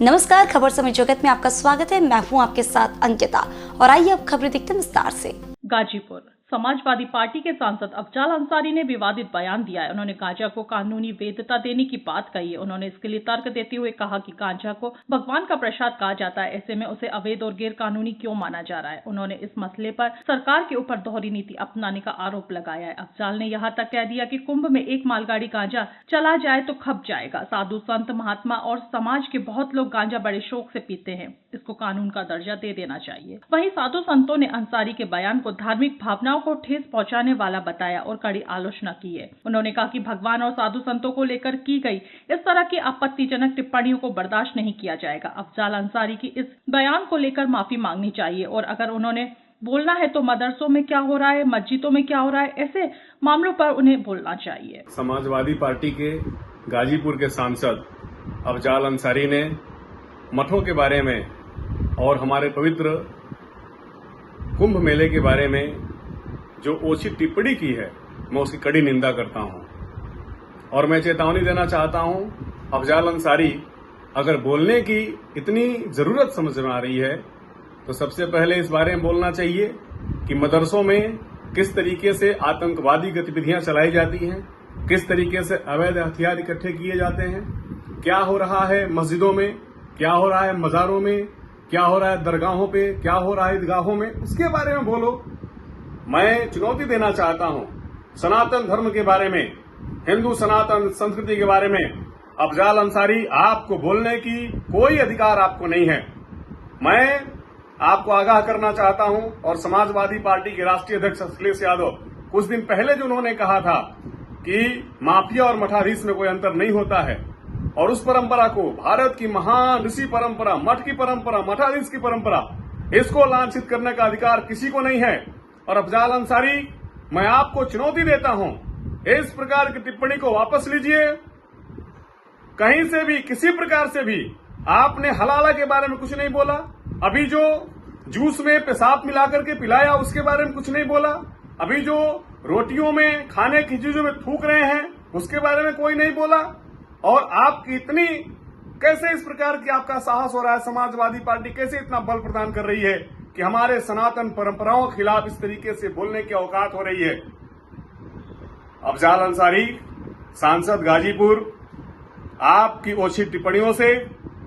नमस्कार, खबर समय जगत में आपका स्वागत है। मैं हूं आपके साथ अंकिता और आइए अब खबरें देखते हैं विस्तार से। गाजीपुर समाजवादी पार्टी के सांसद अफजाल अंसारी ने विवादित बयान दिया है। उन्होंने गांजा को कानूनी वैधता देने की बात कही है। उन्होंने इसके लिए तर्क देते हुए कहा कि गांजा को भगवान का प्रसाद कहा जाता है, ऐसे में उसे अवैध और गैर कानूनी क्यों माना जा रहा है। उन्होंने इस मसले पर सरकार के ऊपर दोहरी नीति अपनाने का आरोप लगाया है। अफजाल ने यहाँ तक कह दिया कि कुंभ में एक मालगाड़ी गांजा चला जाए तो खप जाएगा। साधु संत महात्मा और समाज के बहुत लोग गांजा बड़े शौक से पीते हैं, इसको कानून का दर्जा दे देना चाहिए। वहीं साधु संतों ने अंसारी के बयान को धार्मिक भावनाओं को ठेस पहुंचाने वाला बताया और कड़ी आलोचना की है। उन्होंने कहा कि भगवान और साधु संतों को लेकर की गई इस तरह की आपत्तिजनक टिप्पणियों को बर्दाश्त नहीं किया जाएगा। अफजाल अंसारी की इस बयान को लेकर माफी मांगनी चाहिए और अगर उन्होंने बोलना है तो मदरसों में क्या हो रहा है, मस्जिदों में क्या हो रहा है, ऐसे मामलों पर उन्हें बोलना चाहिए। समाजवादी पार्टी के गाजीपुर के सांसद अफजाल अंसारी ने मठों के बारे में और हमारे पवित्र कुंभ मेले के बारे में जो ओछी टिप्पणी की है, मैं उसकी कड़ी निंदा करता हूं और मैं चेतावनी देना चाहता हूं। अफजाल अंसारी अगर बोलने की इतनी जरूरत समझ में आ रही है तो सबसे पहले इस बारे में बोलना चाहिए कि मदरसों में किस तरीके से आतंकवादी गतिविधियां चलाई जाती हैं, किस तरीके से अवैध हथियार इकट्ठे किए जाते हैं, क्या हो रहा है मस्जिदों में, क्या हो रहा है मज़ारों में, क्या हो रहा है दरगाहों पे, क्या हो रहा है ईदगाहों में, उसके बारे में बोलो। मैं चुनौती देना चाहता हूं सनातन धर्म के बारे में, हिंदू सनातन संस्कृति के बारे में अफजाल अंसारी, आपको बोलने की कोई अधिकार आपको नहीं है। मैं आपको आगाह करना चाहता हूं और समाजवादी पार्टी के राष्ट्रीय अध्यक्ष अखिलेश यादव, कुछ दिन पहले जो उन्होंने कहा था कि माफिया और मठाधीश में कोई अंतर नहीं होता है और उस परंपरा को, भारत की महान ऋषि परंपरा, मठ की परंपरा, मठाधीश की परंपरा, इसको लांछित करने का अधिकार किसी को नहीं है। और अफजाल अंसारी, मैं आपको चुनौती देता हूं, इस प्रकार की टिप्पणी को वापस लीजिए। कहीं से भी, किसी प्रकार से भी आपने हलाला के बारे में कुछ नहीं बोला। अभी जो जूस में पेशाब मिलाकर के पिलाया उसके बारे में कुछ नहीं बोला। अभी जो रोटियों में, खाने की चीजों में थूक रहे हैं उसके बारे में कोई नहीं बोला। और आपकी इतनी, कैसे इस प्रकार की आपका साहस हो रहा है, समाजवादी पार्टी कैसे इतना बल प्रदान कर रही है कि हमारे सनातन परंपराओं के खिलाफ इस तरीके से बोलने की औकात हो रही है। अफजाल अंसारी, सांसद गाजीपुर, आपकी ओछी टिप्पणियों से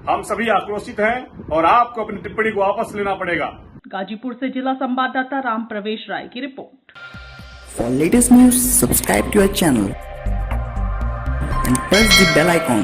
हम सभी आक्रोशित हैं और आपको अपनी टिप्पणी को वापस लेना पड़ेगा। गाजीपुर से जिला संवाददाता राम प्रवेश राय की report. For latest news, subscribe to our channel and press the bell icon.